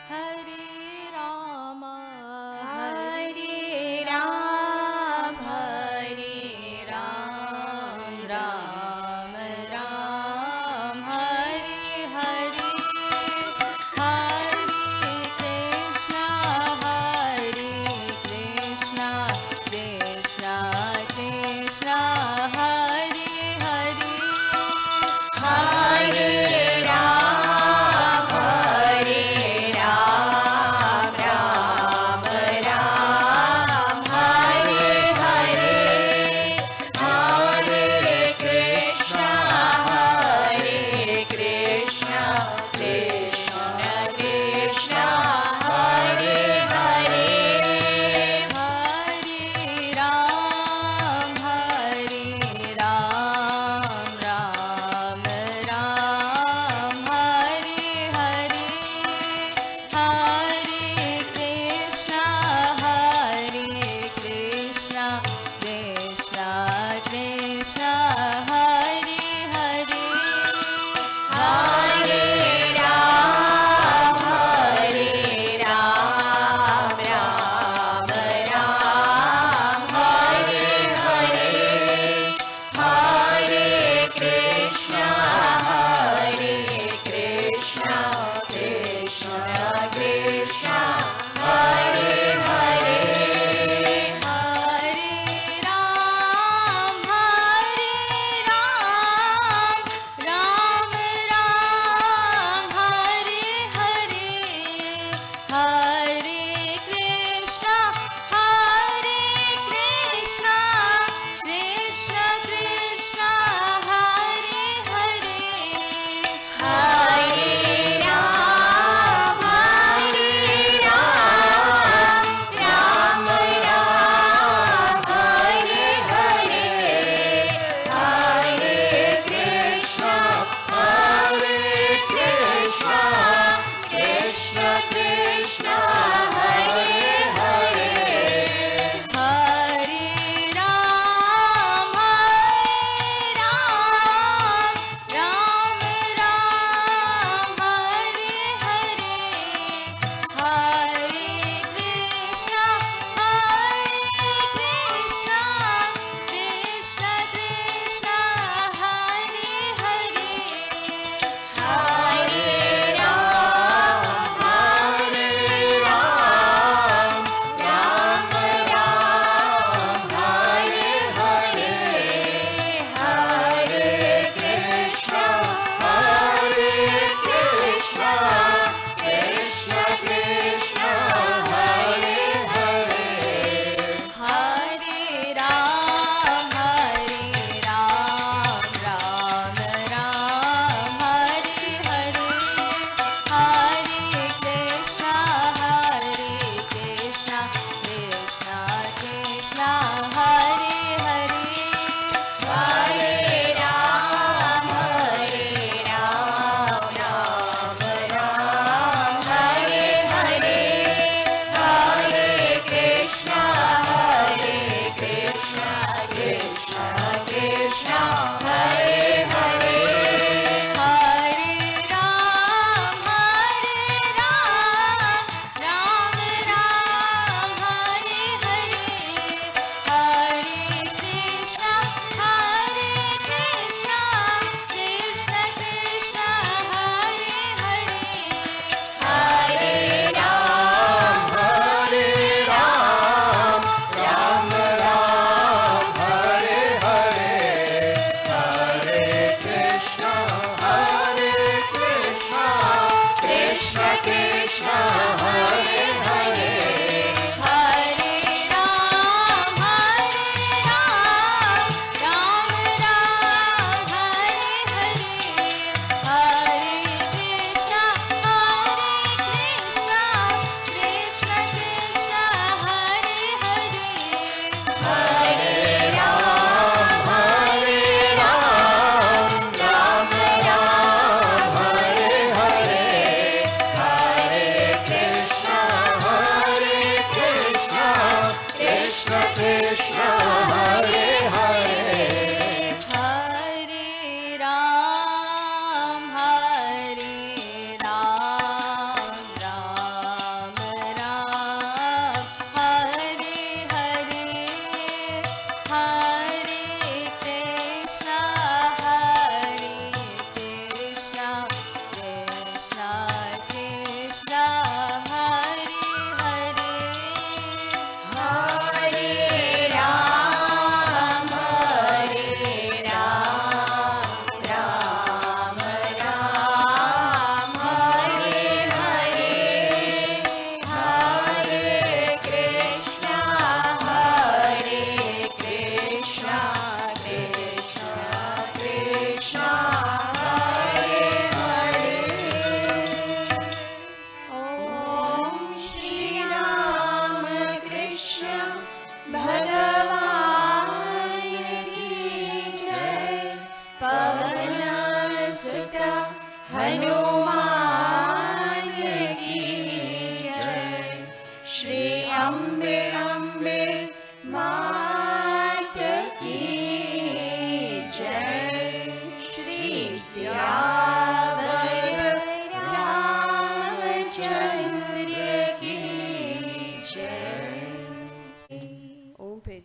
Hare Rama, Hare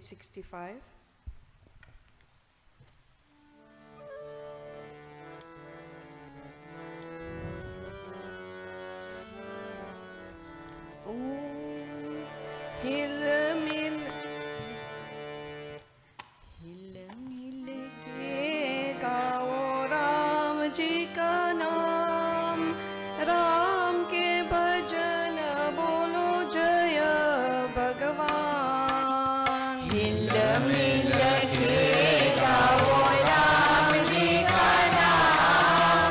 page 65. हिल मिल के गाओ राम जी का नाम, राम के भजन बोलो जय भगवान। हिल मिल के गाओ राम जी का नाम,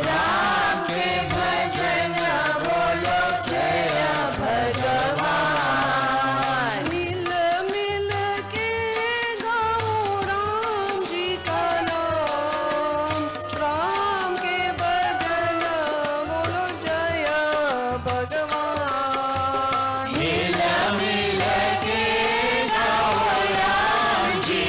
राम के भजन बोलो जय भगवान। हिल मिल के गाओ राम जी का नाम, राम के भजन बोलो जय भगवान। हिल मिल के गाओ राम जी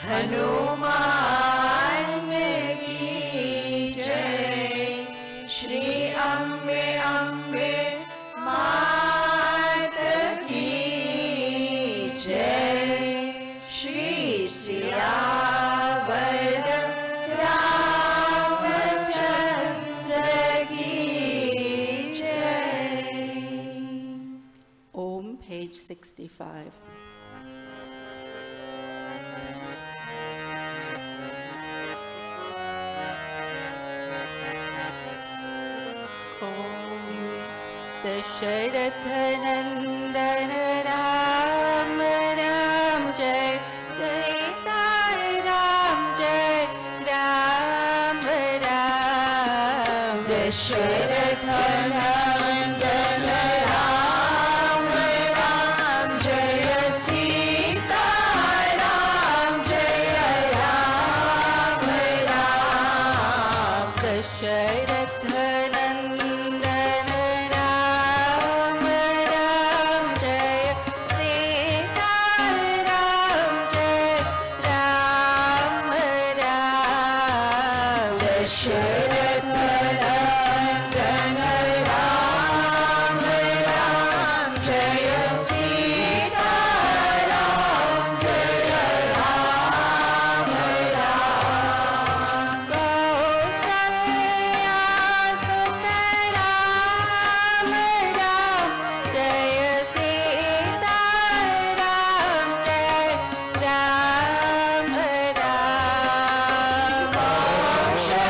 हनुमान की जय। श्री अम्बे अम्बे मात की जय। श्री सियावर रामचंद्र की जय। Om, page 65. दशरथ नंदन राम राम जय सीता राम जय राम राम। दशरथ नंदन राम राम जय सीता राम जय राम राम। दशरथ नंदन राम राम जय सीता राम जय राम राम। दशरथ नंदन राम राम जय सीता राम जय राम राम। कौसल्या सुत राम राम जय सीता राम जय राम राम। कौशल्या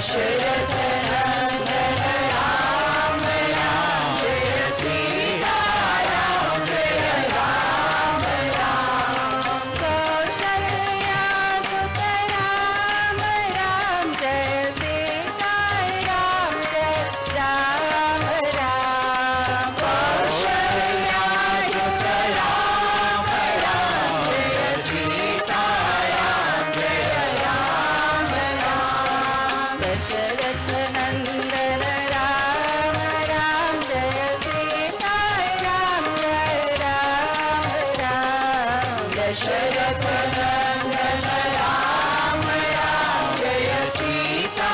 दशरथ नंदन राम राम जय सीता राम जय राम राम कौशल्या सुत राम राम जय सीता राम जय राम राम कौशल्या सुत राम राम जय सीता राम जय राम राम दशरथ नंदन राम राम जय सीता राम जय राम राम दशरथ नंदन राम राम जय सीता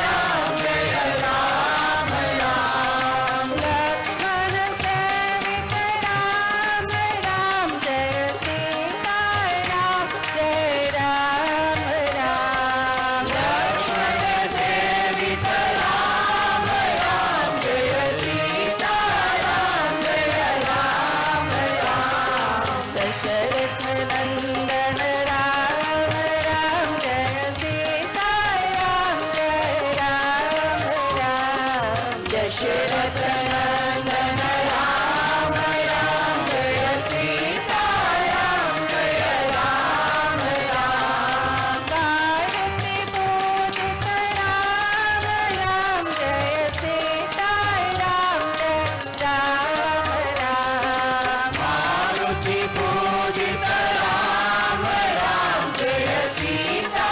राम जय राम राम लक्ष्मण सेवित राम राम जय सीता राम जय राम राम लक्ष्मण सेवित राम राम जय सीता राम जय राम राम दशरथ नंदन राम राम जय सीता राम जय राम राम दशरथ नंदन राम राम जय सीता राम जय राम राम गायत्री पूजित राम राम जय सीता राम जय राम राम मारुति पूजित राम राम जय सीता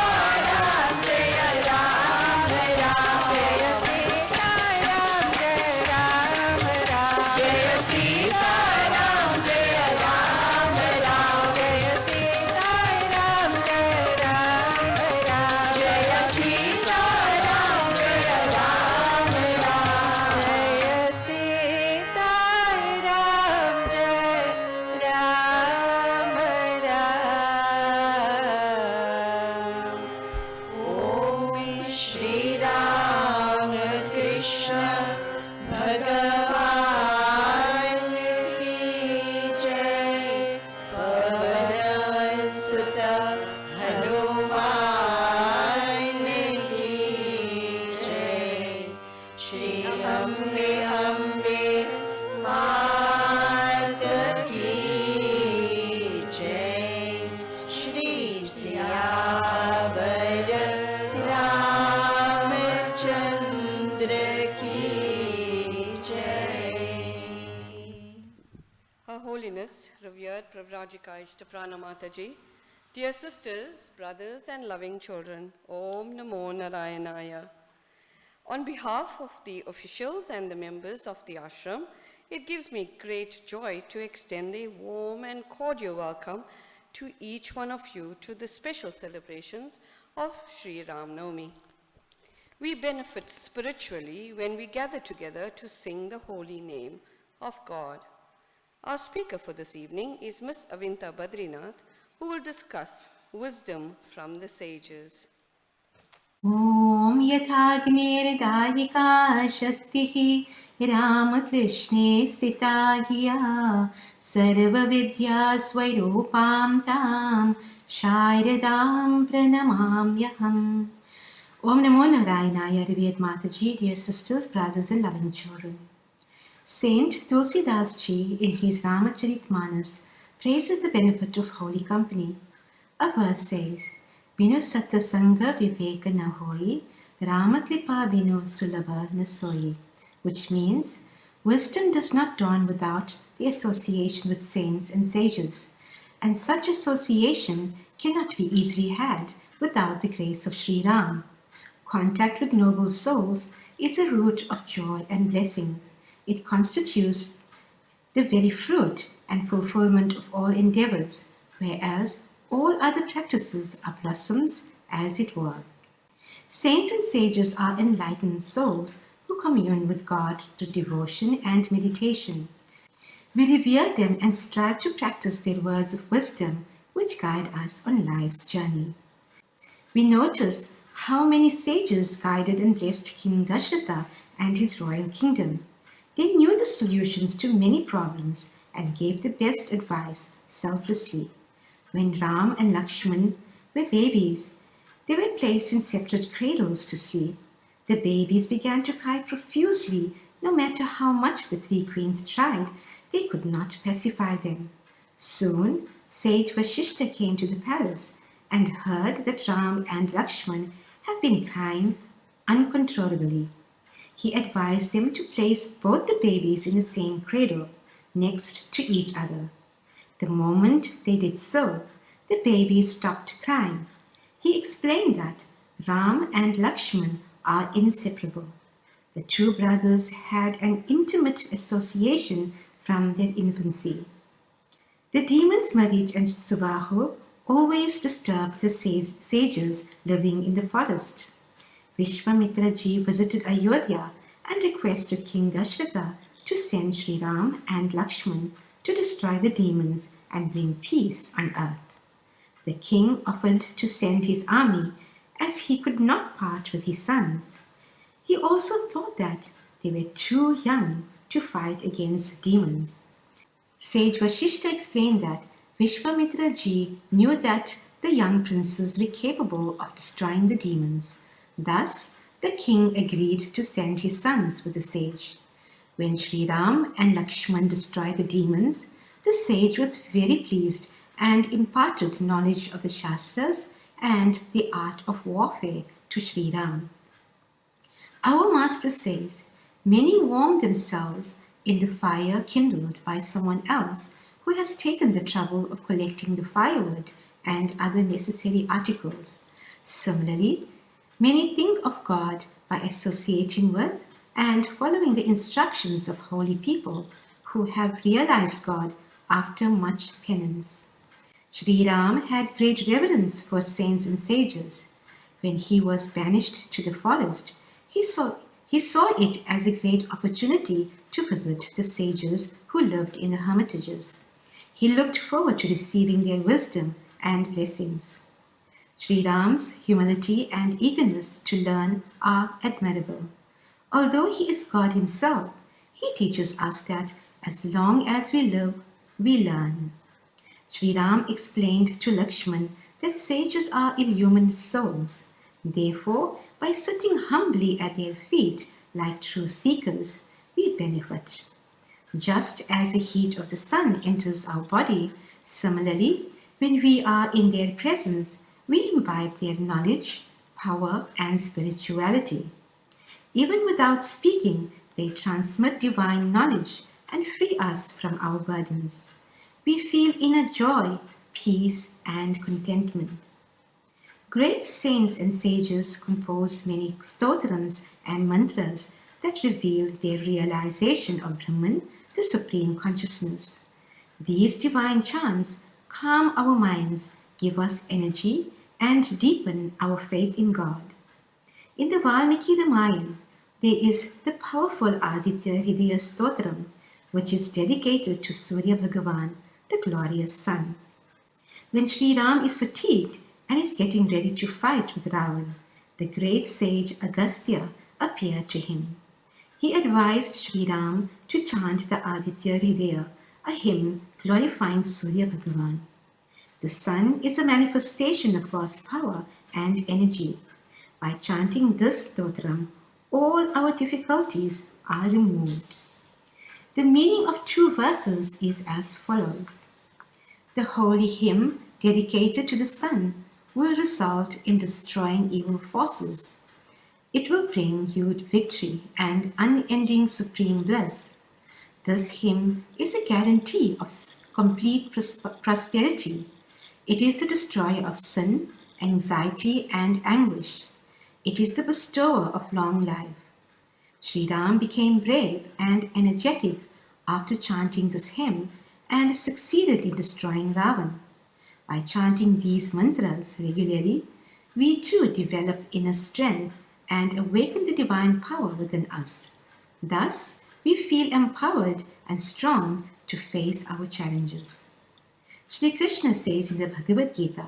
राम जय राम राम जय सीता राम जय राम राम जय सीता राम जय राम राम जय सीता राम जय राम राम जय सीता राम जय राम राम जय सीता राम जय राम ओम श्री राम कृष्ण भगवान की जय पवन सुत हनुमान की जय श्री अम्बे अम्बे मात की जय श्री सियावर रामचंद्र की जय Her Holiness, revered Pravrajika Ishtaprana Mataji, dear sisters, brothers, and loving children, Om Namo Narayanaya. On behalf of the officials and the members of the ashram, it gives me great joy to extend a warm and cordial welcome to each one of you to the special celebrations of Sri Ram Naumi. We benefit spiritually when we gather together to sing the holy name of God. Our speaker for this evening is Miss Avinta Badrinath, who will discuss wisdom from the sages. ॐ यथाग्नेर्दायिका शक्तिः रामकृष्णे स्थिता धिया सर्वविद्यास्वरूपां तां शारदां प्रणमाम्यहम्. Om Namo Narayana, revered Mataji, dear sisters, brothers, and loving children. Saint Tulsidas Ji, in his Ramacharitamānas, praises the benefit of holy company. A verse says, Binu satsanga viveka na hoi, Ramakripa binu sulabha na soyi, which means wisdom does not dawn without the association with saints and sages, and such association cannot be easily had without the grace of Sri Ram. Contact with noble souls is a root of joy and blessings. It constitutes the very fruit and fulfillment of all endeavors, whereas all other practices are blossoms, as it were. Saints and sages are enlightened souls who commune with God through devotion and meditation. We revere them and strive to practice their words of wisdom, which guide us on life's journey. We notice how many sages guided and blessed King Dasharatha and his royal kingdom. They knew the solutions to many problems and gave the best advice selflessly. When Ram and Lakshman were babies, they were placed in separate cradles to sleep. The babies began to cry profusely. No matter how much the three queens tried, they could not pacify them. Soon, Sage Vashishta came to the palace and heard that Ram and Lakshman had been crying uncontrollably. He advised them to place both the babies in the same cradle, next to each other. The moment they did so, the babies stopped crying. He explained that Ram and Lakshman are inseparable. The two brothers had an intimate association from their infancy. The demons Marich and Subahu always disturbed the sages living in the forest. Vishwamitra Ji visited Ayodhya and requested King Dashratha to send Sri Ram and Lakshman to destroy the demons and bring peace on earth. The king offered to send his army as he could not part with his sons. He also thought that they were too young to fight against demons. Sage Vashishta explained that Vishwamitra Ji knew that the young princes were capable of destroying the demons. Thus, the king agreed to send his sons with the sage. When Sri Ram and Lakshman destroyed the demons, the sage was very pleased and imparted knowledge of the Shastras and the art of warfare to Sri Ram. Our master says, many warm themselves in the fire kindled by someone else who has taken the trouble of collecting the firewood and other necessary articles. Similarly, many think of God by associating with and following the instructions of holy people who have realized God after much penance. Sri Ram had great reverence for saints and sages. When he was banished to the forest, he saw it as a great opportunity to visit the sages who lived in the hermitages. He looked forward to receiving their wisdom and blessings. Sri Ram's humility and eagerness to learn are admirable. Although he is God himself, he teaches us that as long as we live, we learn. Sri Ram explained to Lakshman that sages are illumined souls. Therefore, by sitting humbly at their feet like true seekers, we benefit. Just as the heat of the sun enters our body, similarly, when we are in their presence, we imbibe their knowledge, power, and spirituality. Even without speaking, they transmit divine knowledge and free us from our burdens. We feel inner joy, peace, and contentment. Great saints and sages compose many stotrams and mantras that reveal their realization of Brahman, the Supreme Consciousness. These divine chants calm our minds, give us energy, and deepen our faith in God. In the Valmiki Ramayana, there is the powerful Aditya Hridaya Stotram, which is dedicated to Surya Bhagavan, the glorious sun. When Sri Ram is fatigued and is getting ready to fight with Ravan, the great sage Agastya appeared to him. He advised Sri Ram to chant the Aditya Hridaya, a hymn glorifying Surya Bhagavan. The sun is a manifestation of God's power and energy. By chanting this stotram, all our difficulties are removed. The meaning of 2 verses is as follows. The holy hymn dedicated to the sun will result in destroying evil forces. It will bring you victory and unending supreme bliss. This hymn is a guarantee of complete prosperity. It is the destroyer of sin, anxiety, and anguish. It is the bestower of long life. Sri Ram became brave and energetic after chanting this hymn and succeeded in destroying Ravan. By chanting these mantras regularly, we too develop inner strength and awaken the divine power within us. Thus, we feel empowered and strong to face our challenges. Shri Krishna says in the Bhagavad Gita,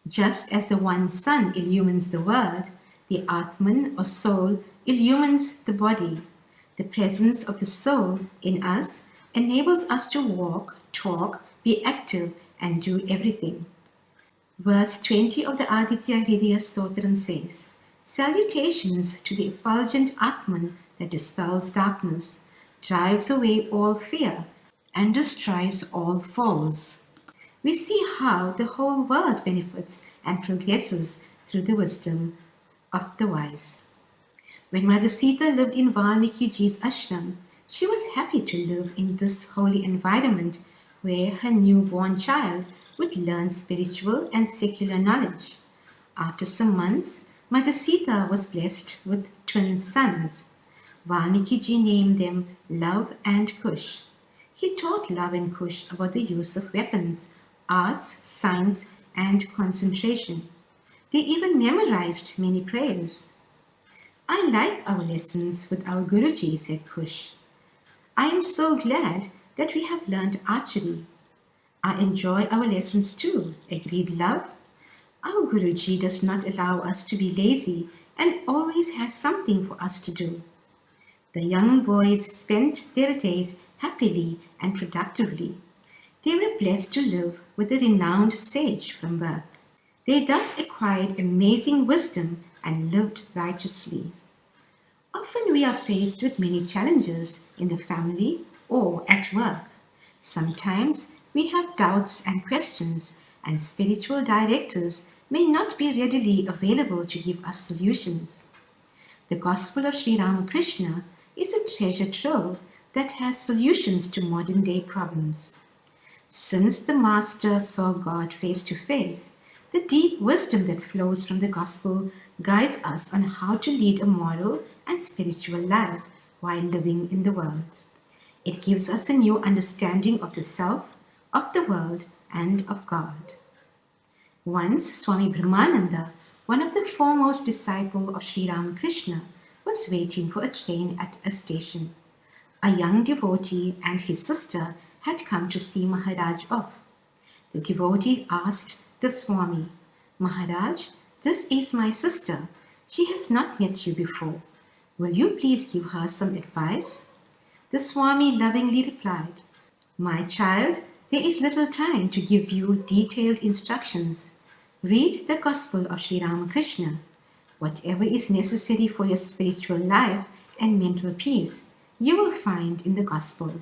just as the one sun illumines the world, the Atman or soul illumines the body. The presence of the soul in us enables us to walk, talk, be active, and do everything. Verse 20 of the Aditya Hridaya Stotram says, Salutations to the effulgent Atman that dispels darkness, drives away all fear, and destroys all foes. We see how the whole world benefits and progresses through the wisdom of the wise. When Mother Sita lived in Valmiki Ji's ashram, she was happy to live in this holy environment where her newborn child would learn spiritual and secular knowledge. After some months, Mother Sita was blessed with twin sons. Valmiki Ji named them Love and Kush. He taught Love and Kush about the use of weapons, arts, science, and concentration. They even memorized many prayers. I like our lessons with our Guruji, said Kush. I am so glad that we have learned archery. I enjoy our lessons too, agreed Love. Our Guruji does not allow us to be lazy and always has something for us to do. The young boys spent their days happily and productively. They were blessed to live with a renowned sage from birth. They thus acquired amazing wisdom and lived righteously. Often we are faced with many challenges in the family or at work. Sometimes we have doubts and questions, and spiritual directors may not be readily available to give us solutions. The Gospel of Sri Ramakrishna is a treasure trove that has solutions to modern day problems. Since the Master saw God face to face, the deep wisdom that flows from the Gospel guides us on how to lead a moral and spiritual life while living in the world. It gives us a new understanding of the self, of the world, and of God. Once Swami Brahmananda, one of the foremost disciples of Sri Ramakrishna, was waiting for a train at a station. A young devotee and his sister had come to see Maharaj off. The devotee asked the Swami, Maharaj, this is my sister. She has not met you before. Will you please give her some advice? The Swami lovingly replied, My child, there is little time to give you detailed instructions. Read the Gospel of Sri Ramakrishna. Whatever is necessary for your spiritual life and mental peace, you will find in the Gospel.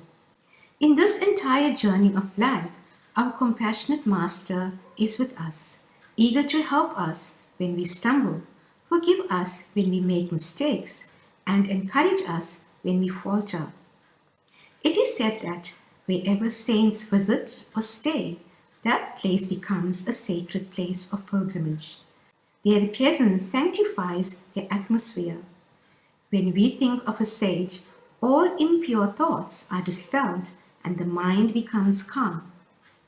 In this entire journey of life, our compassionate Master is with us, eager to help us when we stumble, forgive us when we make mistakes, and encourage us when we falter. It is said that wherever saints visit or stay, that place becomes a sacred place of pilgrimage. Their presence sanctifies the atmosphere. When we think of a sage, all impure thoughts are dispelled and the mind becomes calm.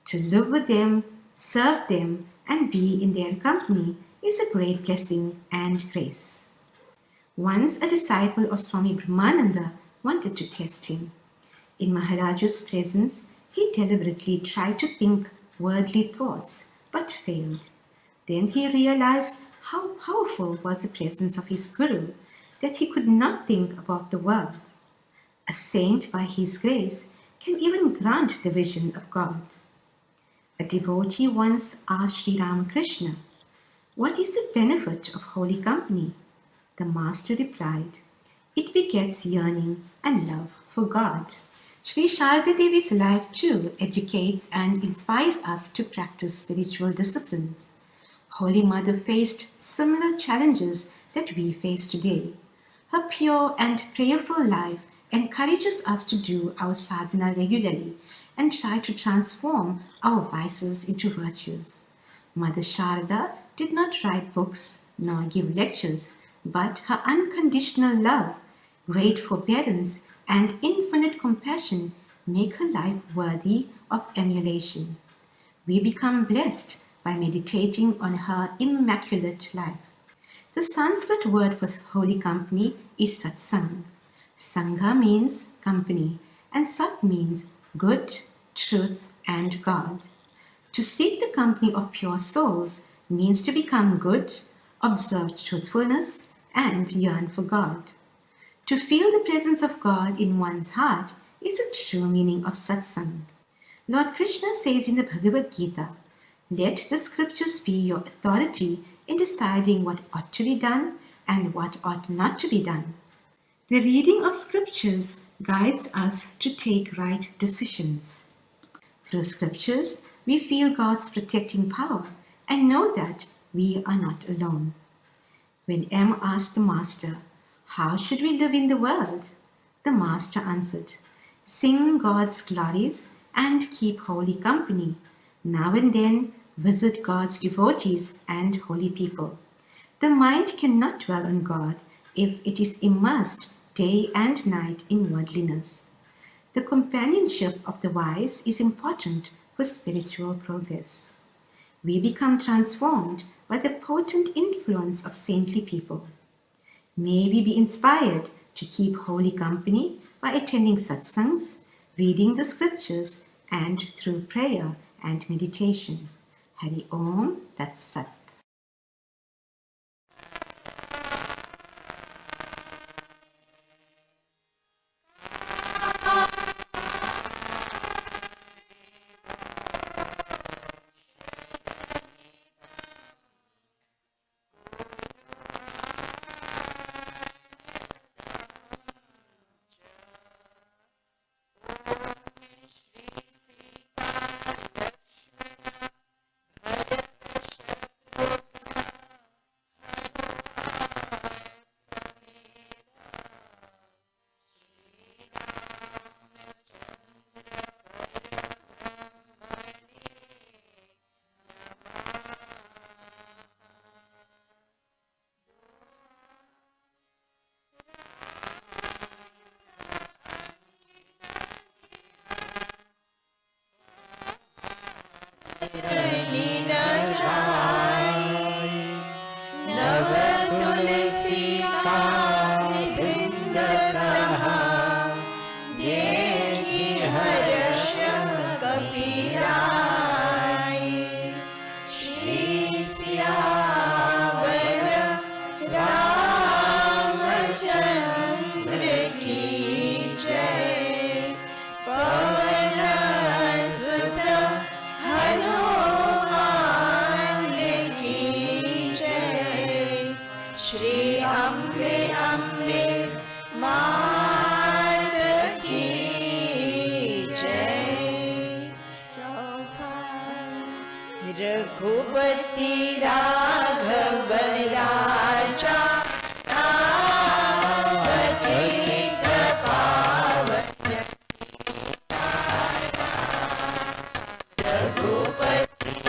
To live with them, serve them, and be in their company is a great blessing and grace. Once a disciple of Swami Brahmananda wanted to test him. In Maharaj's presence, he deliberately tried to think worldly thoughts, but failed. Then he realized how powerful was the presence of his Guru, that he could not think about the world. A saint, by his grace, can even grant the vision of God. A devotee once asked Sri Ramakrishna, What is the benefit of holy company? The Master replied, It begets yearning and love for God. Sri Sarada Devi's life too educates and inspires us to practice spiritual disciplines. Holy Mother faced similar challenges that we face today. Her pure and prayerful life encourages us to do our sadhana regularly and try to transform our vices into virtues. Mother Sarada did not write books nor give lectures, but her unconditional love, great forbearance, and infinite compassion make her life worthy of emulation. We become blessed by meditating on her immaculate life. The Sanskrit word for holy company is satsang. Sangha means company, and sat means good, truth, and God. To seek the company of pure souls means to become good, observe truthfulness, and yearn for God. To feel the presence of God in one's heart is a true meaning of satsang. Lord Krishna says in the Bhagavad Gita, Let the scriptures be your authority in deciding what ought to be done and what ought not to be done. The reading of scriptures guides us to take right decisions. Through scriptures, we feel God's protecting power and know that we are not alone. When M asked the Master, "How should we live in the world?" the Master answered, "Sing God's glories and keep holy company. Now and then visit God's devotees and holy people. The mind cannot dwell on God if it is immersed day and night in worldliness. The companionship of the wise is important for spiritual progress. We become transformed by the potent influence of saintly people. May we be inspired to keep holy company by attending satsangs, reading the scriptures, and through prayer and meditation. Hari Om Tat Sat. Raghupati Raghav राजा पतित पावन रघुपति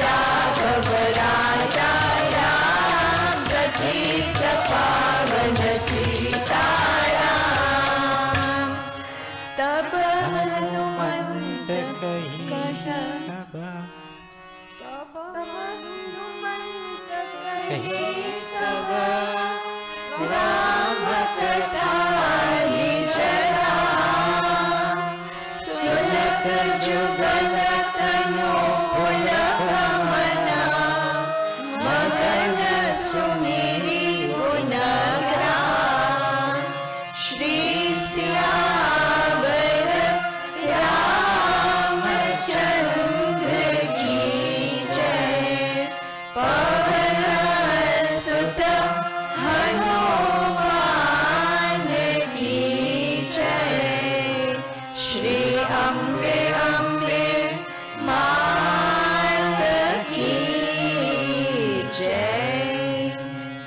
राघव राजा राम पतित पावन सीताराम। तब हनुमंत कही सब राम कथा चला सुनत जुगल तनु पुलकमना मगन सुमिरी गुणग्राम। श्री सियावर रामचंद्र की जय। पवन सुत हनुमान की जय। श्री अम्बे अम्बे मात की जय।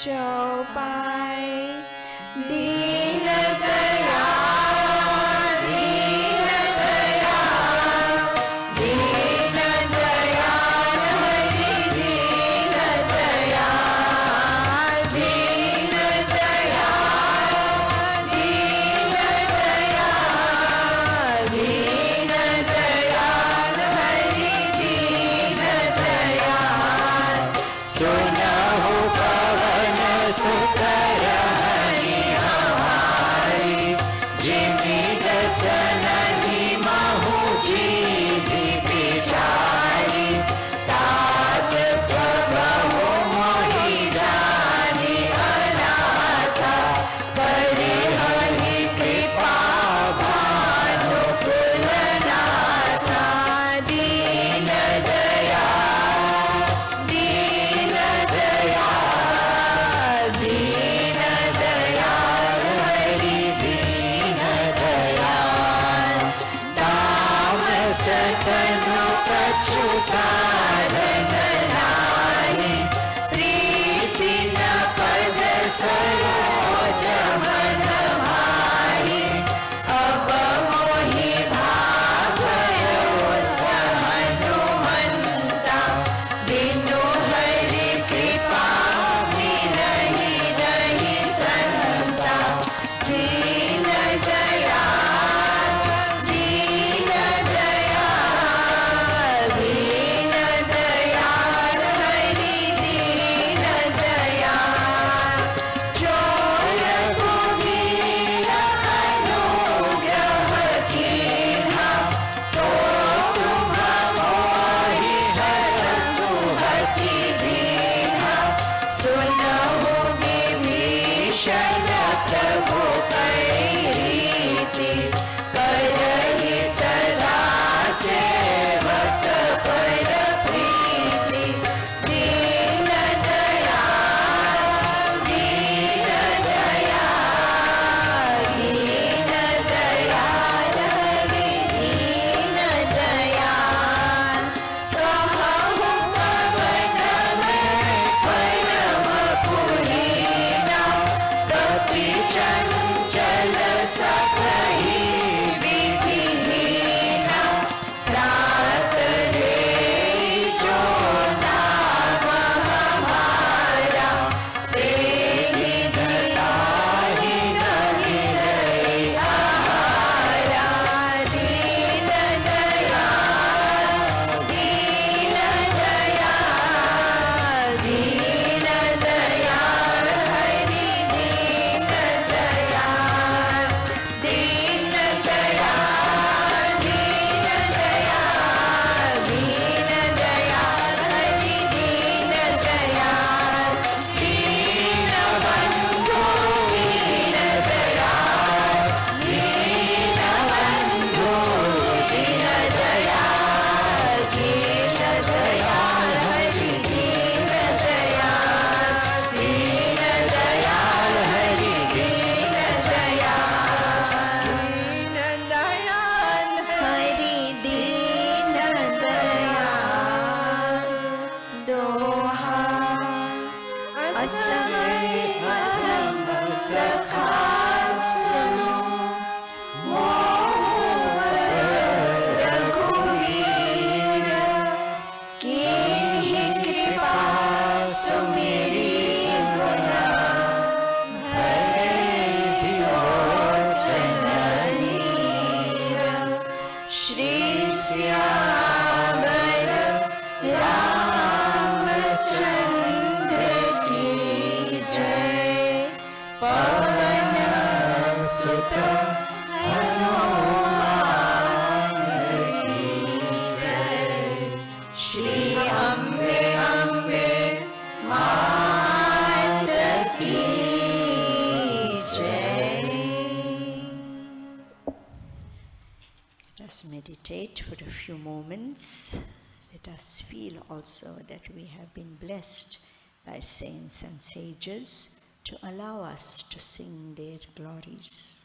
चौपाई दीन दयाल दीन दयाल दीन दयाल हरि दीन दयाल दीन दयाल दीन दयाल दीन दयाल हरि दीन दयाल। सुनहु पवन सुत हरि हमारी जिमि दसनहि महु जीवि बिचारी। तात प्रभु मोहि जानि अनाथा परिहरि कृपा भानुकुलनाथा। दीन दयाल दीन दयाल दीन दयाल हरि दीन दयाल। तामस तनु कछु साधन नाहि प्रीति न पद सरोज मन माहि। अब मोहि भागयो सहनुमंता बिनु हरि कृपा मिलहि रहि संता। Deen Dayal Deen Dayal Deen Dayal Shri Ambe Ambe Mata Ki Jai. Let us meditate for a few moments. Let us feel also that we have been blessed by saints and sages to allow us to sing their glories.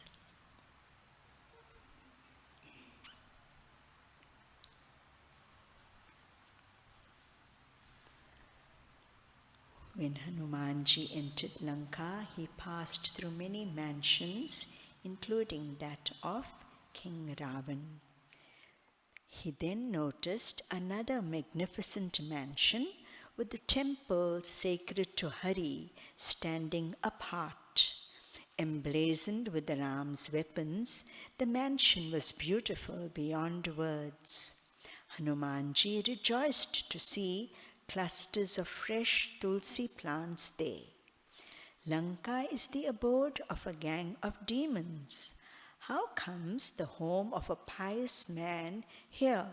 When Hanumanji entered Lanka, he passed through many mansions, including that of King Ravan. He then noticed another magnificent mansion with the temple sacred to Hari standing apart. Emblazoned with the Ram's weapons, the mansion was beautiful beyond words. Hanumanji rejoiced to see clusters of fresh tulsi plants there. Lanka is the abode of a gang of demons. How comes the home of a pious man here?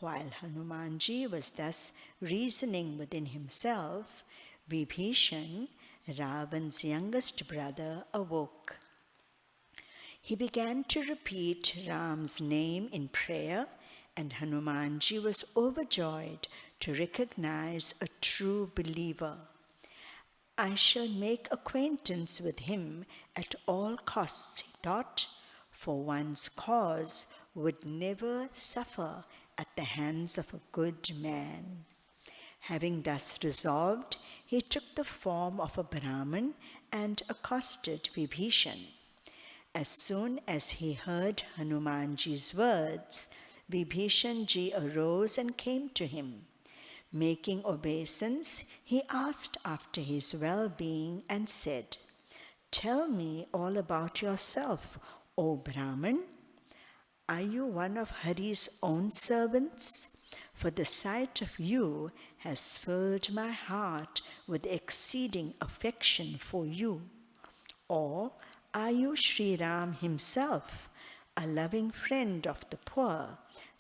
While Hanumanji was thus reasoning within himself, Vibhishan, Ravan's youngest brother, awoke. He began to repeat Ram's name in prayer, and Hanumanji was overjoyed to recognize a true believer. I shall make acquaintance with him at all costs, he thought, for one's cause would never suffer at the hands of a good man. Having thus resolved, he took the form of a Brahmin and accosted Vibhishan. As soon as he heard Hanumanji's words, Vibhishanji arose and came to him. Making obeisance, he asked after his well-being and said, "Tell me all about yourself, O Brahmin. Are you one of Hari's own servants? For the sight of you has filled my heart with exceeding affection for you. Or are you Sri Ram himself, a loving friend of the poor,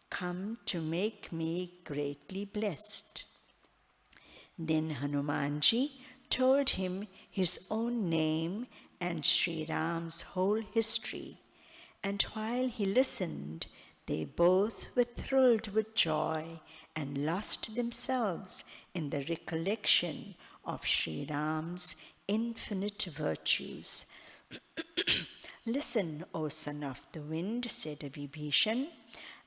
come to make me greatly blessed?" Then Hanumanji told him his own name and Sri Ram's whole history, and while he listened, they both were thrilled with joy and lost themselves in the recollection of Sri Ram's infinite virtues. "Listen, O son of the wind," said Vibhishan.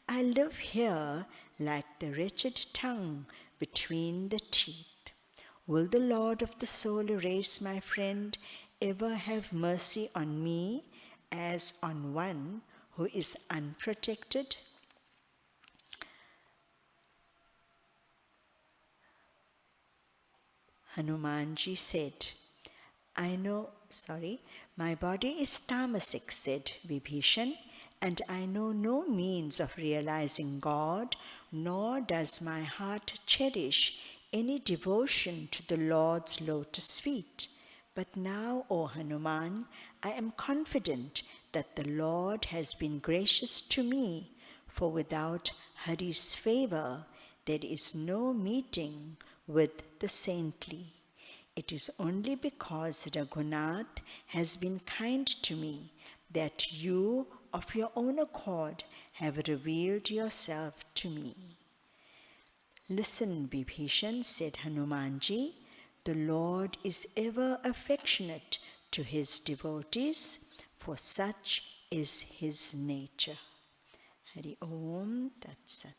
"I live here like the wretched tongue between the teeth. Will the Lord of the soul race, my friend, ever have mercy on me as on one who is unprotected?" Hanumanji said, "My body is tamasic," said Vibhishan, "and I know no means of realizing God, nor does my heart cherish any devotion to the Lord's lotus feet. But now, O Hanuman, I am confident that the Lord has been gracious to me, for without Hari's favor, there is no meeting with the saintly. It is only because Raghunath has been kind to me that you, of your own accord, have revealed yourself to me." "Listen, Vibhishan," said Hanumanji, "the Lord is ever affectionate to his devotees, for such is his nature." Hari Om Tat Sat.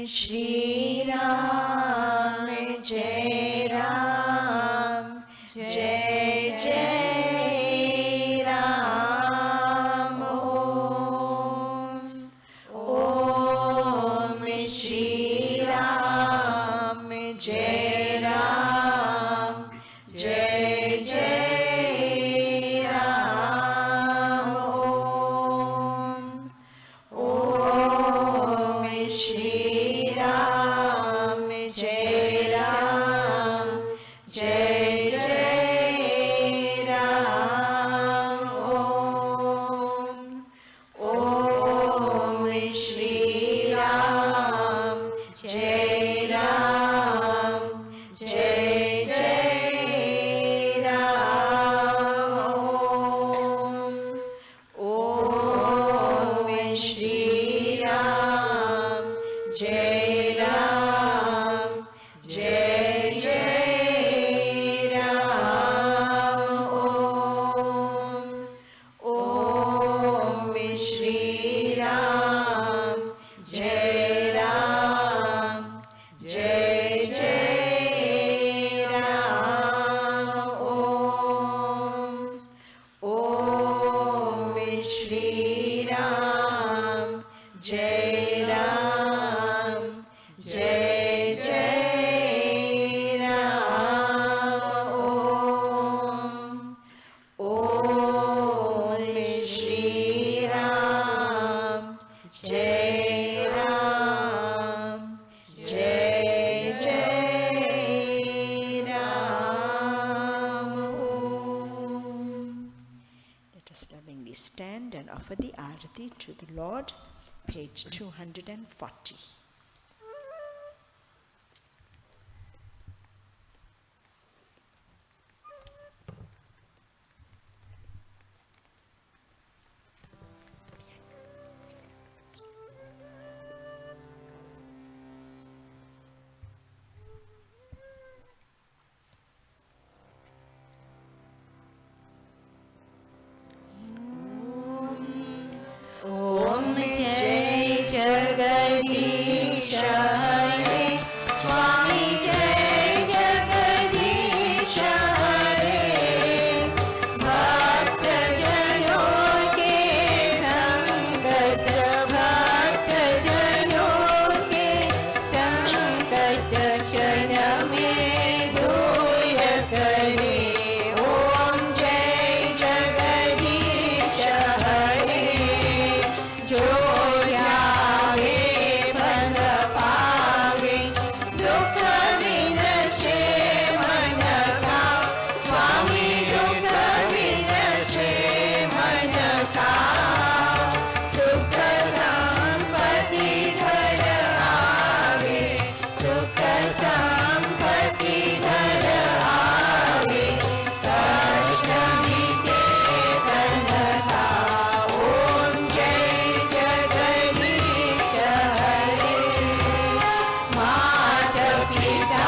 Shri Ram, Jai Ram, Jai Jai Ram. Om Shri Ram, Jai Ram, Jai Jai Ram. Om Jai Ram, Jai Jai Ram. Om Shri Ram, Jai Ram, Jai Jai Ram. Om Shri Ram, Jai Ram, Jai Jai Ram. Om Shri Ram, Jai Ram, Jai Jai Ram. Let us lovingly stand and offer the Arati to the Lord, page 240. Om Jai Jagadish Hare, Swami Jai Jagadish Hare, Bhakta Janon ke Sangat, Bhakta Janon ke Sangat, Kshana mein dhoya kare. Om Jai Jagadish Hare, जो जावे फल पावे, दुख विनशे मन का, स्वामी दुख विनशे मन का, सुख संपत्ति घर आवे, सुख संपत्ति घर आवे, कष्ट मिटे तन का. ओम जय जगदीश हरे, माता पिता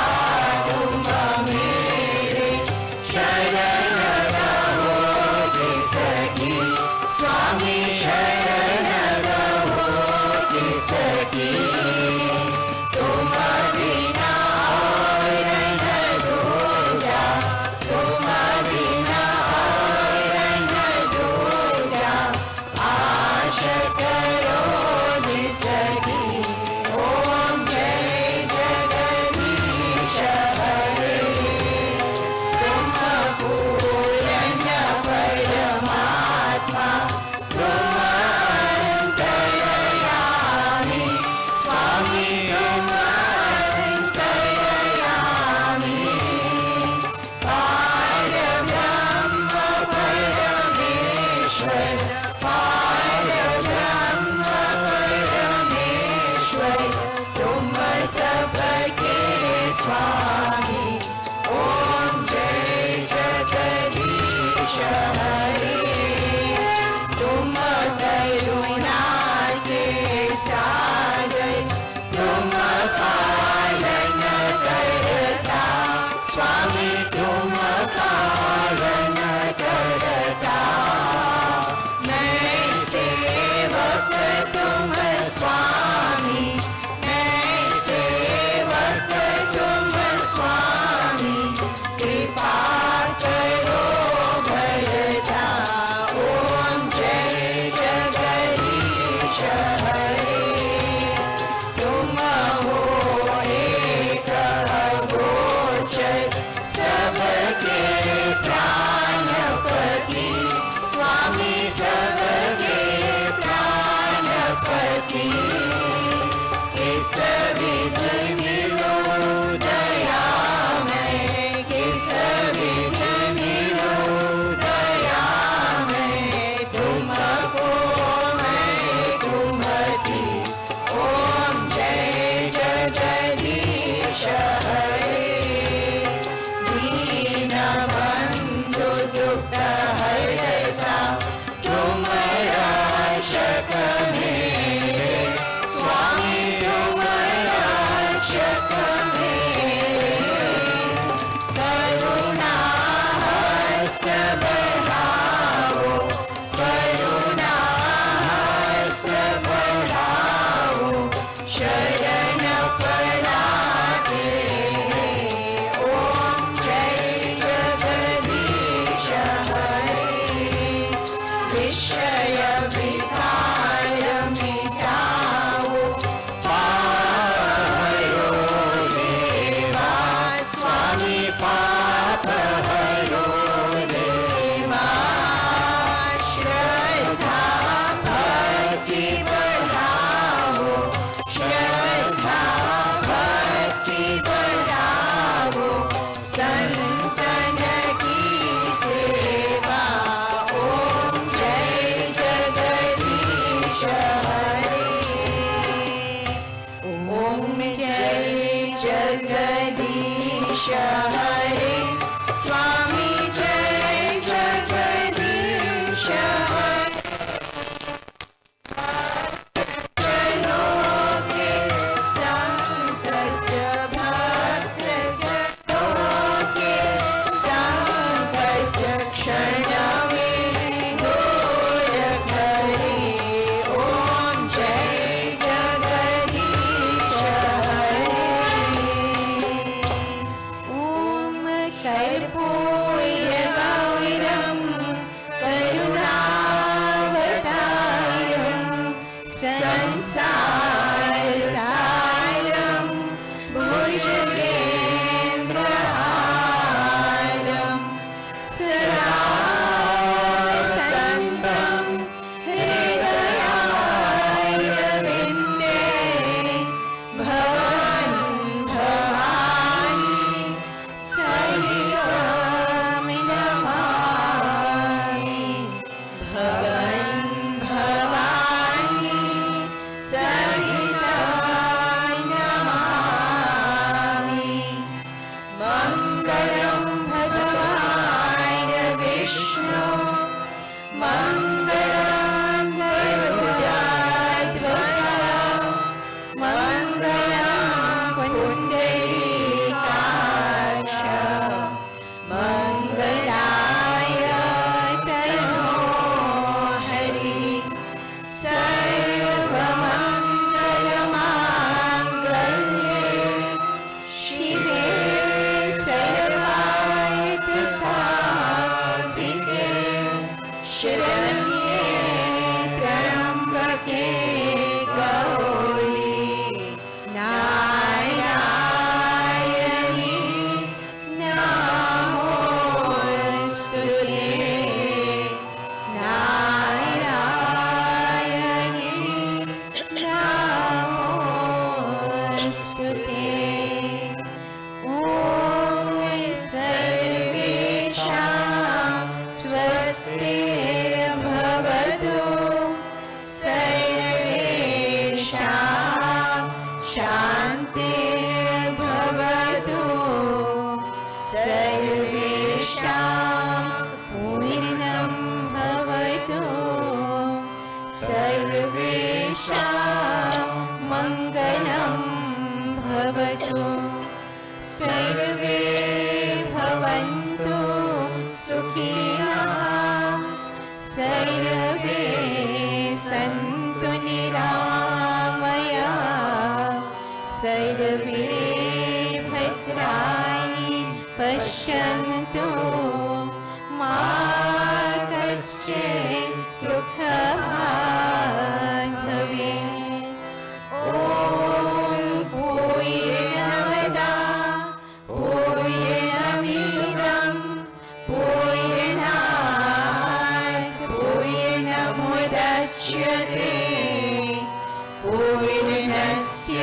तुम मेरे, शरण रहो किसकी, स्वामी शरण रहो किसकी. तुम बिना और न दूजा, तुम बिना और न दूजा, आश करो जिसकी. ओम जय जगदीश हरे, तुम पूर्ण परमात्मा, तुम अंतर्यामी, स्वामी तुम अंतर्यामी, पार ब्रह्म परमेश्वर, पार ब्रह्म परमेश्वर, तुम सबके स्वामी. ओम जय जगदीश हरे, तुम करुणा के सागर, तुम पालन करता, स्वामी तुम पालन करता. मैं सेवक तुम स्वामी, मैं सेवक तुम स्वामी. जगदीश हरे स्वामी जय जगदीश हरे भक्तजनों के संकट भक्तजनों के संकट क्षण में दूर करे ओम जय जगदीश हरे ओम कर्पूर गौरम करुणावतारम संसार सारम भुजगेन्द्रहारम सदा संतं हृदयारविन्दे भवन् भवानि सहितं नमामि भवन् भवानि सहितं नमामि मङ्गलं भगवान् विष्णु मङ्गलं गरुडाध्वज मङ्गलं पुण्डरीकाक्ष मङ्गलाय तनोहरि सर्वमङ्गलमाङ्गल्ये शिवे सर्वार्थसाधिके शरण्ये त्र्यम्बके गौरी नारायणी नमोस्तुते नारायणी नमोस्तुते ॐ सर्वेषां स्वस्तिर्भवतु सर्वेषां शान्तिर्भवतु सर्वेषां पूर्णं भवतु सर्वेषां मङ्गलं भवतु सर्वे भवन्तु सुखिनः सर्वे सन्तु निरामया सर्वे भद्राणि पश्यन्तु मा कश्चित् दुःखभाग् भवेत् ॐ पूर्णमदा पूर्णमिदं पूर्णात् पूर्णमुदच्यते पूर्णस्य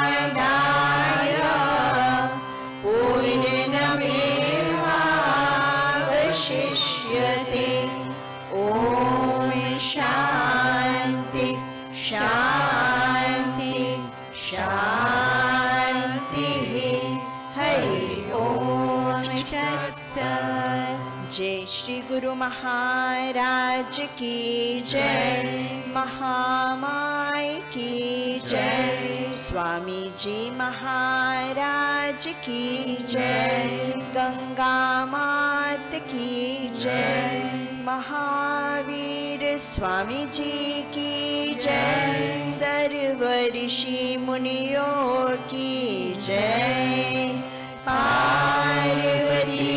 पूर्णमादाय पूर्णमेवावशिष्यते ॐ शान्ति शान्ति शान्तिः हरि ॐ तत्सत् जय श्री गुरु महाराज की जय महामाई की जय स्वामी जी महाराज की जय गंगा मात की जय महावीर स्वामी जी की जय सर्व ऋषि मुनियों की जय पार्वती